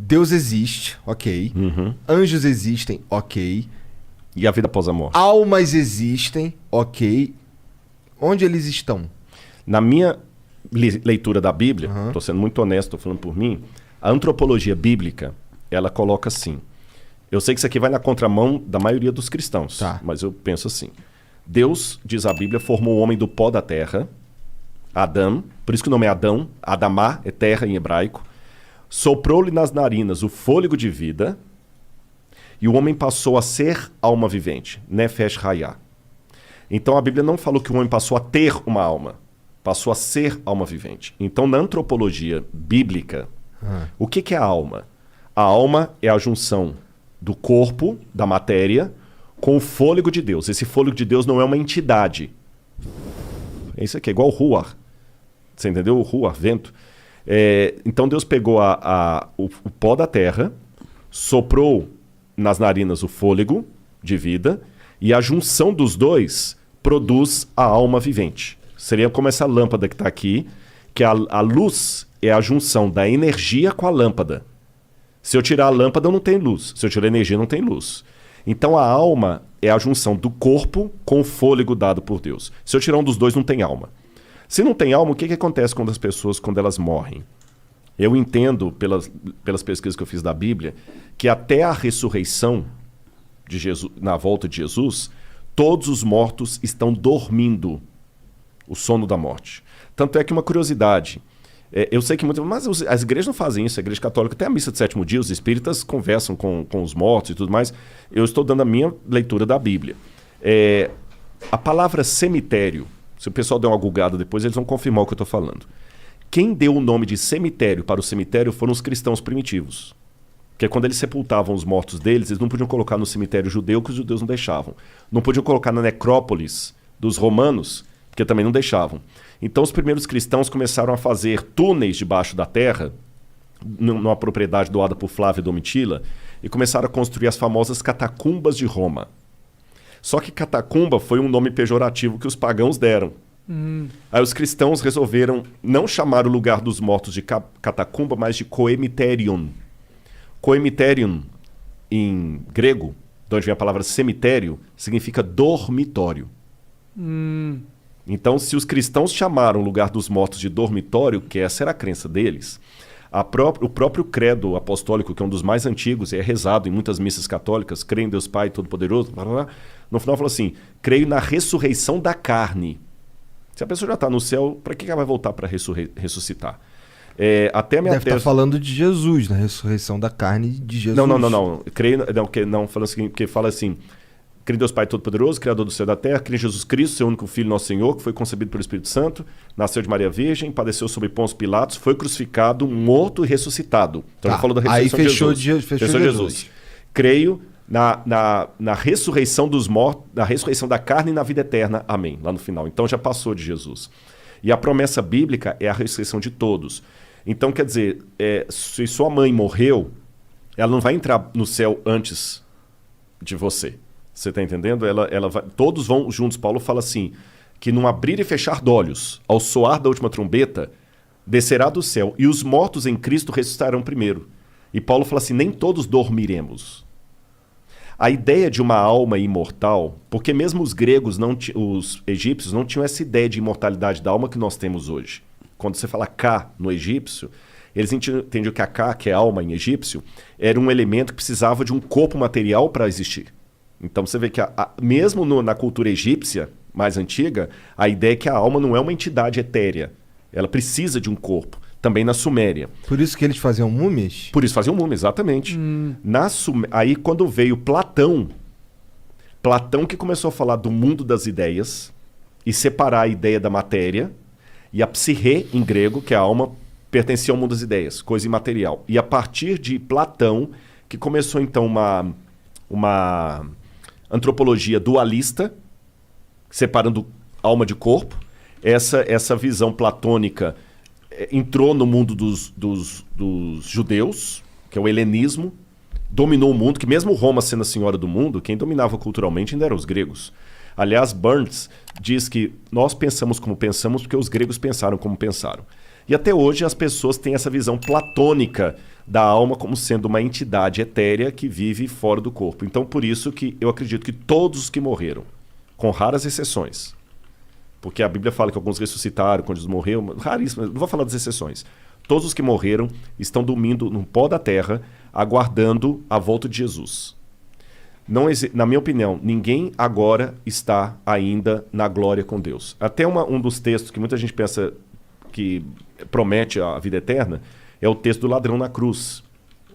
Deus existe, ok. Anjos existem, ok. E a vida após a morte? Almas existem, ok. Onde eles estão? Na minha leitura da Bíblia, estou sendo muito honesto, estou falando por mim, a antropologia bíblica, ela coloca assim. Eu sei que isso aqui vai na contramão da maioria dos cristãos, mas eu penso assim. Deus, diz a Bíblia, formou o homem do pó da terra, Adão, por isso que o nome é Adão, Adamá é terra em hebraico, soprou-lhe nas narinas o fôlego de vida e o homem passou a ser alma vivente, Nefesh Hayah. Então a Bíblia não falou que o homem passou a ter uma alma, passou a ser alma vivente. Então na antropologia bíblica, o que é a alma? A alma é a junção do corpo, da matéria, com o fôlego de Deus. Esse fôlego de Deus não é uma entidade. É isso aqui, é igual o Ruach. Você entendeu? O Ruach, vento. Então Deus pegou o pó da terra, soprou nas narinas o fôlego de vida, e a junção dos dois produz a alma vivente. Seria como essa lâmpada que está aqui, que a luz é a junção da energia com a lâmpada. Se eu tirar a lâmpada, não tem luz. Se eu tirar a energia, não tem luz. Então a alma é a junção do corpo com o fôlego dado por Deus. Se eu tirar um dos dois, não tem alma. Se não tem alma, o que acontece com as pessoas quando elas morrem? Eu entendo, pelas pesquisas que eu fiz da Bíblia, que até a ressurreição de Jesus, na volta de Jesus, todos os mortos estão dormindo o sono da morte. Tanto é que uma curiosidade, eu sei que mas as igrejas não fazem isso, a igreja católica tem a missa de sétimo dia, os espíritas conversam com os mortos e tudo mais. Eu estou dando a minha leitura da Bíblia. A palavra cemitério, se o pessoal der uma gulgada depois, eles vão confirmar o que eu estou falando. Quem deu o nome de cemitério para o cemitério foram os cristãos primitivos. Que é quando eles sepultavam os mortos deles, eles não podiam colocar no cemitério judeu, que os judeus não deixavam. Não podiam colocar na necrópolis dos romanos, porque também não deixavam. Então os primeiros cristãos começaram a fazer túneis debaixo da terra, numa propriedade doada por Flávio Domitila, e começaram a construir as famosas catacumbas de Roma. Só que catacumba foi um nome pejorativo que os pagãos deram. Aí os cristãos resolveram não chamar o lugar dos mortos de catacumba, mas de coemiterion. Coemiterion, em grego, de onde vem a palavra cemitério, significa dormitório. Então, se os cristãos chamaram o lugar dos mortos de dormitório, que essa era a crença deles, o próprio credo apostólico, que é um dos mais antigos, é rezado em muitas missas católicas, creio em Deus Pai Todo-Poderoso, no final falou assim, creio na ressurreição da carne. Se a pessoa já está no céu, para que ela vai voltar para ressuscitar? Até a minha Deve estar falando de Jesus, na ressurreição da carne de Jesus. Não. Creio, não, falando assim, porque fala assim, creio em Deus Pai Todo-Poderoso, Criador do céu e da terra, creio em Jesus Cristo, seu único Filho, nosso Senhor, que foi concebido pelo Espírito Santo, nasceu de Maria Virgem, padeceu sob Pôncio Pilatos, foi crucificado, morto e ressuscitado. Então já falou da ressurreição de Jesus. Fechou Jesus. Creio na ressurreição dos mortos, na ressurreição da carne e na vida eterna. Amém. Lá no final. Então já passou de Jesus. E a promessa bíblica é a ressurreição de todos. Então, quer dizer, se sua mãe morreu, ela não vai entrar no céu antes de você. Você está entendendo? Todos vão juntos. Paulo fala assim, que num abrir e fechar de olhos, ao soar da última trombeta, descerá do céu, e os mortos em Cristo ressuscitarão primeiro. E Paulo fala assim, nem todos dormiremos. A ideia de uma alma imortal, porque mesmo os gregos, os egípcios, não tinham essa ideia de imortalidade da alma que nós temos hoje. Quando você fala Ka no egípcio, eles entendiam que a Ka, que é alma em egípcio, era um elemento que precisava de um corpo material para existir. Então você vê que mesmo na cultura egípcia mais antiga, a ideia é que a alma não é uma entidade etérea. Ela precisa de um corpo. Também na Suméria. Por isso que eles faziam múmias? Por isso faziam múmias, exatamente. Aí quando veio Platão que começou a falar do mundo das ideias e separar a ideia da matéria, e a psique, em grego, que é a alma, pertencia ao mundo das ideias, coisa imaterial. E a partir de Platão, que começou então uma antropologia dualista, separando alma de corpo. Essa visão platônica entrou no mundo dos judeus, que é o helenismo, dominou o mundo, que mesmo Roma sendo a senhora do mundo, quem dominava culturalmente ainda eram os gregos. Aliás, Burns diz que nós pensamos como pensamos porque os gregos pensaram como pensaram. E até hoje as pessoas têm essa visão platônica da alma como sendo uma entidade etérea que vive fora do corpo. Então, por isso que eu acredito que todos os que morreram, com raras exceções, porque a Bíblia fala que alguns ressuscitaram quando eles morreram, raríssimo, não vou falar das exceções. Todos os que morreram estão dormindo no pó da terra, aguardando a volta de Jesus. Na minha opinião, ninguém agora está ainda na glória com Deus. Até um dos textos que muita gente pensa que promete a vida eterna é o texto do ladrão na cruz,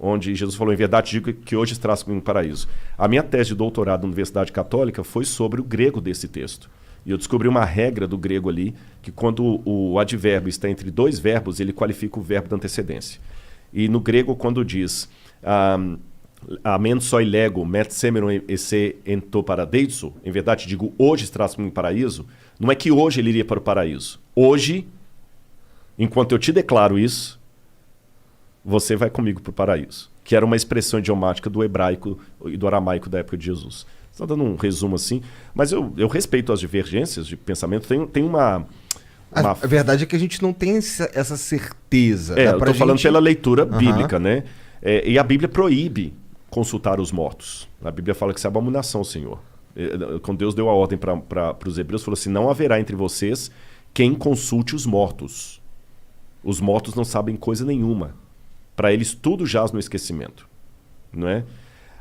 onde Jesus falou, em verdade digo que hoje estás comigo no paraíso. A minha tese de doutorado na Universidade Católica foi sobre o grego desse texto. E eu descobri uma regra do grego ali, que quando o advérbio está entre dois verbos, ele qualifica o verbo da antecedência. E no grego, quando diz amen soi lego, met semeron esse ento paradeiso, em verdade digo, hoje estás comigo no paraíso, não é que hoje ele iria para o paraíso. Hoje, enquanto eu te declaro isso, você vai comigo para o paraíso. Que era uma expressão idiomática do hebraico e do aramaico da época de Jesus. Estou dando um resumo assim, mas eu respeito as divergências de pensamento. Tem uma... A verdade é que a gente não tem essa certeza. Eu estou falando pela leitura bíblica, né? E a Bíblia proíbe consultar os mortos. A Bíblia fala que isso é abominação ao Senhor. Quando Deus deu a ordem para os hebreus, falou assim, não haverá entre vocês quem consulte os mortos. Os mortos não sabem coisa nenhuma. Para eles tudo jaz no esquecimento. Não é?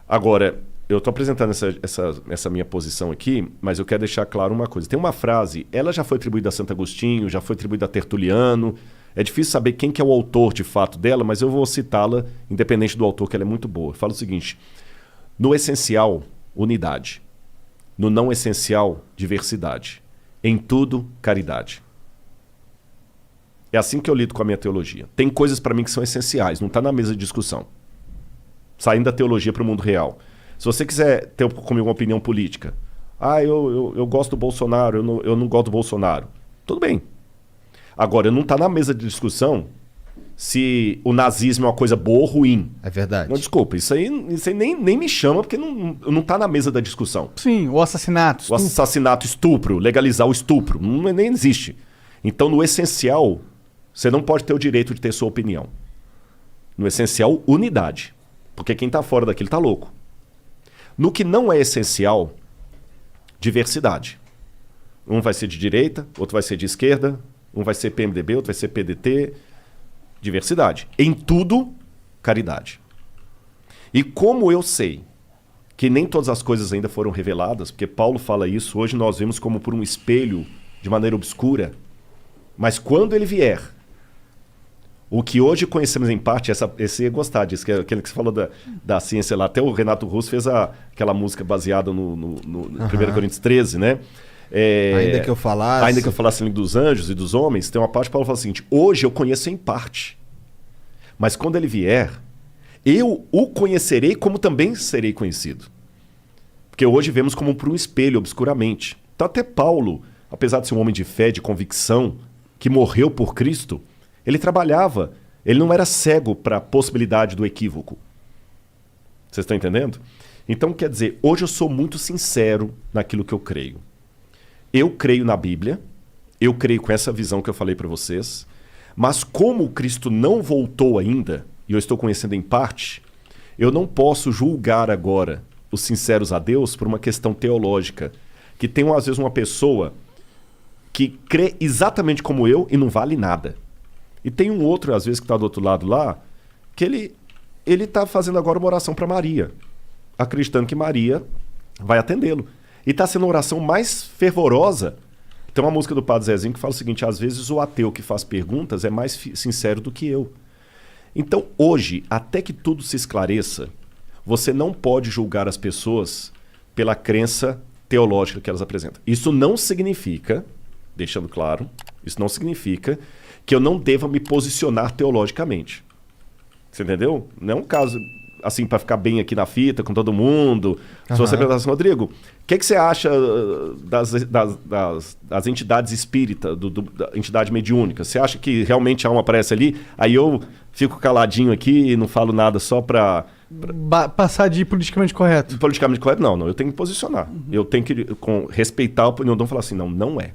Agora, eu estou apresentando essa minha posição aqui, mas eu quero deixar claro uma coisa. Tem uma frase, ela já foi atribuída a Santo Agostinho, já foi atribuída a Tertuliano. É difícil saber quem que é o autor de fato dela, mas eu vou citá-la, independente do autor, que ela é muito boa. Fala o seguinte, no essencial, unidade. No não essencial, diversidade. Em tudo, caridade. É assim que eu lido com a minha teologia. Tem coisas para mim que são essenciais, não está na mesa de discussão. Saindo da teologia para o mundo real. Se você quiser ter comigo uma opinião política, eu gosto do Bolsonaro, eu não gosto do Bolsonaro. Tudo bem. Agora, não está na mesa de discussão se o nazismo é uma coisa boa ou ruim. É verdade. Não, desculpa, isso aí nem me chama, porque não está na mesa da discussão. Sim, o assassinato. O assassinato, estupro, legalizar o estupro, nem existe. Então, no essencial, você não pode ter o direito de ter sua opinião. No essencial, unidade. Porque quem está fora daquilo está louco. No que não é essencial, diversidade. Um vai ser de direita, outro vai ser de esquerda, um vai ser PMDB, outro vai ser PDT. Diversidade. Em tudo, caridade. E como eu sei que nem todas as coisas ainda foram reveladas, porque Paulo fala isso, hoje nós vemos como por um espelho de maneira obscura, mas quando ele vier, o que hoje conhecemos em parte, esse ia gostar disso, que é aquele que você falou da ciência lá. Até o Renato Russo fez aquela música baseada no 1 Coríntios 13, né? Ainda que eu falasse dos anjos e dos homens, tem uma parte que Paulo fala o seguinte, hoje eu conheço em parte, mas quando ele vier, eu o conhecerei como também serei conhecido. Porque hoje vemos como por um espelho, obscuramente. Então até Paulo, apesar de ser um homem de fé, de convicção, que morreu por Cristo, ele trabalhava, ele não era cego para a possibilidade do equívoco. Vocês estão entendendo? Então, quer dizer, hoje eu sou muito sincero naquilo que eu creio. Eu creio na Bíblia, eu creio com essa visão que eu falei para vocês, mas como Cristo não voltou ainda, e eu estou conhecendo em parte, eu não posso julgar agora os sinceros a Deus por uma questão teológica, que tem às vezes uma pessoa que crê exatamente como eu e não vale nada. E tem um outro, às vezes, que está do outro lado lá, que ele está fazendo agora uma oração para Maria, acreditando que Maria vai atendê-lo. E está sendo a oração mais fervorosa. Tem uma música do Padre Zezinho que fala o seguinte, às vezes o ateu que faz perguntas é mais sincero do que eu. Então, hoje, até que tudo se esclareça, você não pode julgar as pessoas pela crença teológica que elas apresentam. Isso não significa, deixando claro, isso não significa que eu não deva me posicionar teologicamente. Você entendeu? Não é um caso assim para ficar bem aqui na fita com todo mundo. Se você perguntar assim, Rodrigo, o que você acha das entidades espíritas, da entidade mediúnica? Você acha que realmente a alma aparece ali? Aí eu fico caladinho aqui e não falo nada só para... Passar de politicamente correto. Politicamente correto? Não, eu tenho que posicionar. Eu tenho que respeitar a opinião, não falar assim, não é.